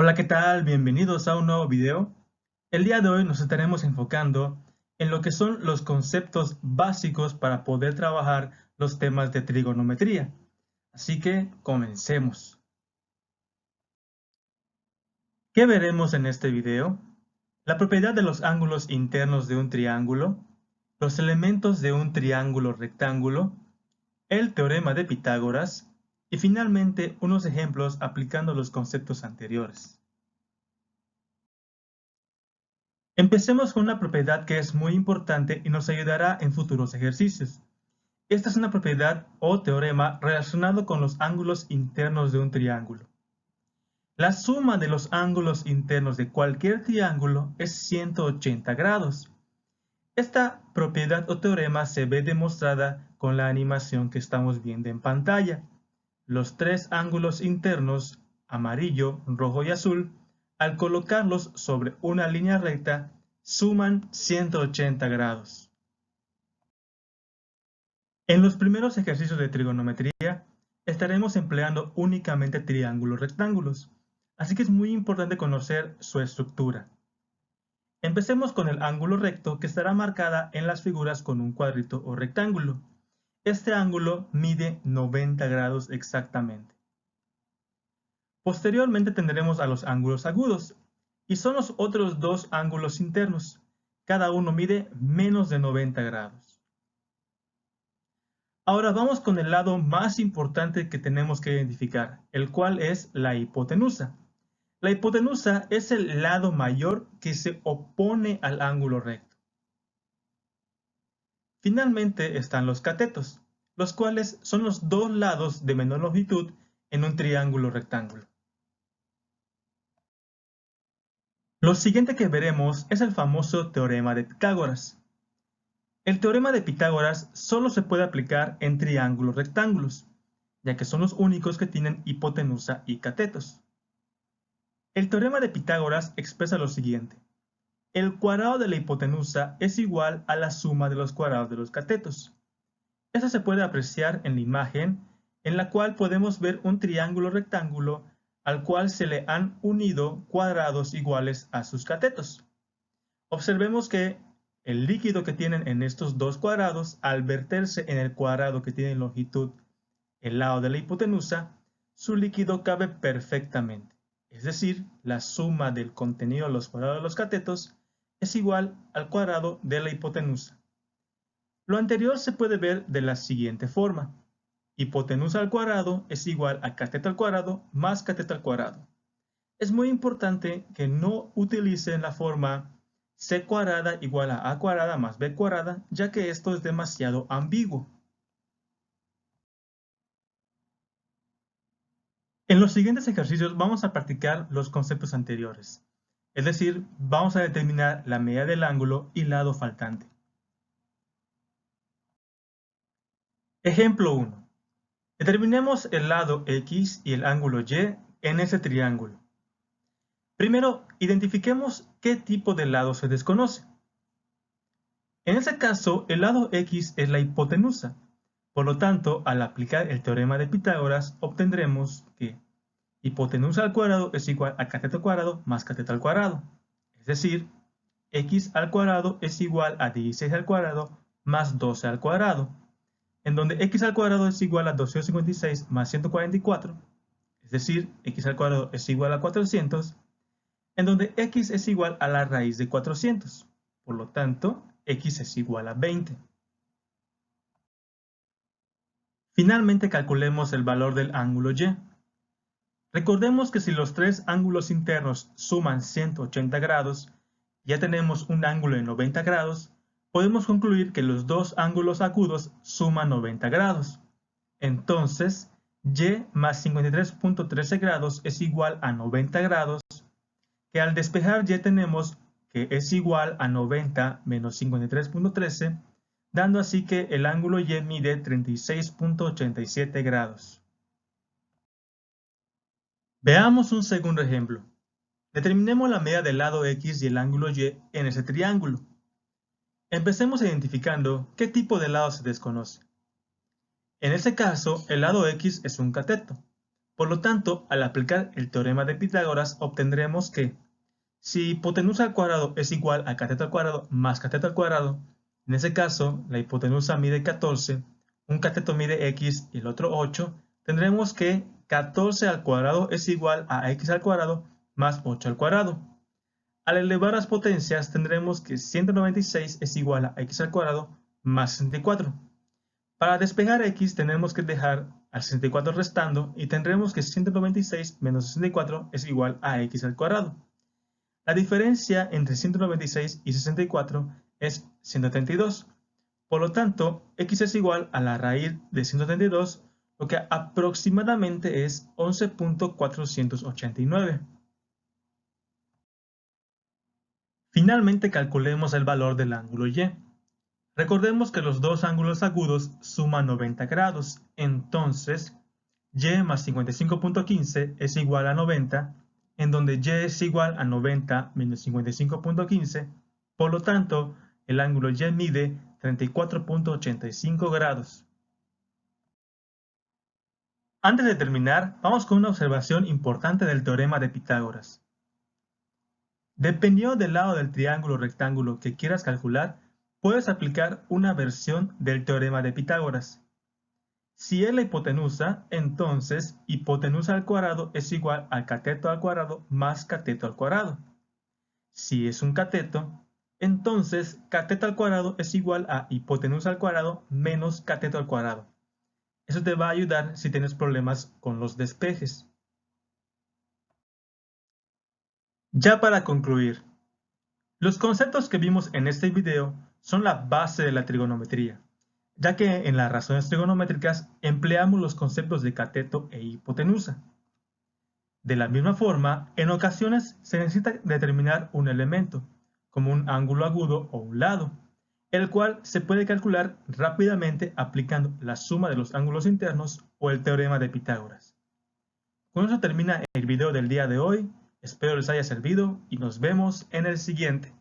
Hola, ¿qué tal? Bienvenidos a un nuevo video. El día de hoy nos estaremos enfocando en lo que son los conceptos básicos para poder trabajar los temas de trigonometría. Así que comencemos. ¿Qué veremos en este video? La propiedad de los ángulos internos de un triángulo, los elementos de un triángulo rectángulo, el teorema de Pitágoras y finalmente unos ejemplos aplicando los conceptos anteriores. Empecemos con una propiedad que es muy importante y nos ayudará en futuros ejercicios. Esta es una propiedad o teorema relacionado con los ángulos internos de un triángulo. La suma de los ángulos internos de cualquier triángulo es 180 grados. Esta propiedad o teorema se ve demostrada con la animación que estamos viendo en pantalla. Los tres ángulos internos, amarillo, rojo y azul, al colocarlos sobre una línea recta, suman 180 grados. En los primeros ejercicios de trigonometría, estaremos empleando únicamente triángulos rectángulos, así que es muy importante conocer su estructura. Empecemos con el ángulo recto que estará marcada en las figuras con un cuadrito o rectángulo. Este ángulo mide 90 grados exactamente. Posteriormente tendremos a los ángulos agudos, y son los otros dos ángulos internos. Cada uno mide menos de 90 grados. Ahora vamos con el lado más importante que tenemos que identificar, el cual es la hipotenusa. La hipotenusa es el lado mayor que se opone al ángulo recto. Finalmente están los catetos, los cuales son los dos lados de menor longitud en un triángulo rectángulo. Lo siguiente que veremos es el famoso teorema de Pitágoras. El teorema de Pitágoras solo se puede aplicar en triángulos rectángulos, ya que son los únicos que tienen hipotenusa y catetos. El teorema de Pitágoras expresa lo siguiente: el cuadrado de la hipotenusa es igual a la suma de los cuadrados de los catetos. Esto se puede apreciar en la imagen, en la cual podemos ver un triángulo rectángulo al cual se le han unido cuadrados iguales a sus catetos. Observemos que el líquido que tienen en estos dos cuadrados, al verterse en el cuadrado que tiene longitud el lado de la hipotenusa, su líquido cabe perfectamente. Es decir, la suma del contenido de los cuadrados de los catetos es igual al cuadrado de la hipotenusa. Lo anterior se puede ver de la siguiente forma: hipotenusa al cuadrado es igual a cateto al cuadrado más cateto al cuadrado. Es muy importante que no utilicen la forma c cuadrada igual a cuadrada más b cuadrada, ya que esto es demasiado ambiguo. En los siguientes ejercicios vamos a practicar los conceptos anteriores, es decir, vamos a determinar la medida del ángulo y lado faltante. Ejemplo 1. Determinemos el lado X y el ángulo Y en ese triángulo. Primero, identifiquemos qué tipo de lado se desconoce. En ese caso, el lado X es la hipotenusa. Por lo tanto, al aplicar el teorema de Pitágoras, obtendremos que hipotenusa al cuadrado es igual a cateto al cuadrado más cateto al cuadrado. Es decir, x al cuadrado es igual a 16 al cuadrado más 12 al cuadrado, en donde x al cuadrado es igual a 256 más 144, es decir, x al cuadrado es igual a 400, en donde x es igual a la raíz de 400. Por lo tanto, x es igual a 20. Finalmente calculemos el valor del ángulo y. Recordemos que si los tres ángulos internos suman 180 grados, ya tenemos un ángulo de 90 grados, podemos concluir que los dos ángulos agudos suman 90 grados. Entonces, y más 53.13 grados es igual a 90 grados, que al despejar y tenemos que es igual a 90 menos 53.13, dando así que el ángulo y mide 36.87 grados. Veamos un segundo ejemplo. Determinemos la medida del lado X y el ángulo Y en ese triángulo. Empecemos identificando qué tipo de lado se desconoce. En este caso, el lado X es un cateto. Por lo tanto, al aplicar el teorema de Pitágoras, obtendremos que si hipotenusa al cuadrado es igual a cateto al cuadrado más cateto al cuadrado, en ese caso la hipotenusa mide 14, un cateto mide x y el otro 8, tendremos que 14 al cuadrado es igual a x al cuadrado más 8 al cuadrado. Al elevar las potencias tendremos que 196 es igual a x al cuadrado más 64. Para despejar x tenemos que dejar al 64 restando y tendremos que 196 menos 64 es igual a x al cuadrado. La diferencia entre 196 y 64 es 132. Por lo tanto, x es igual a la raíz de 132, lo que aproximadamente es 11.489. Finalmente calculemos el valor del ángulo y. Recordemos que los dos ángulos agudos suman 90 grados, entonces y más 55.15 es igual a 90, en donde y es igual a 90 menos 55.15, por lo tanto, el ángulo y mide 34.85 grados. Antes de terminar, vamos con una observación importante del teorema de Pitágoras. Dependiendo del lado del triángulo o rectángulo que quieras calcular, puedes aplicar una versión del teorema de Pitágoras. Si es la hipotenusa, entonces hipotenusa al cuadrado es igual al cateto al cuadrado más cateto al cuadrado. Si es un cateto, entonces cateto al cuadrado es igual a hipotenusa al cuadrado menos cateto al cuadrado. Eso te va a ayudar si tienes problemas con los despejes. Ya para concluir, los conceptos que vimos en este video son la base de la trigonometría, ya que en las razones trigonométricas empleamos los conceptos de cateto e hipotenusa. De la misma forma, en ocasiones se necesita determinar un elemento, como un ángulo agudo o un lado, el cual se puede calcular rápidamente aplicando la suma de los ángulos internos o el teorema de Pitágoras. Con eso termina el video del día de hoy, espero les haya servido y nos vemos en el siguiente.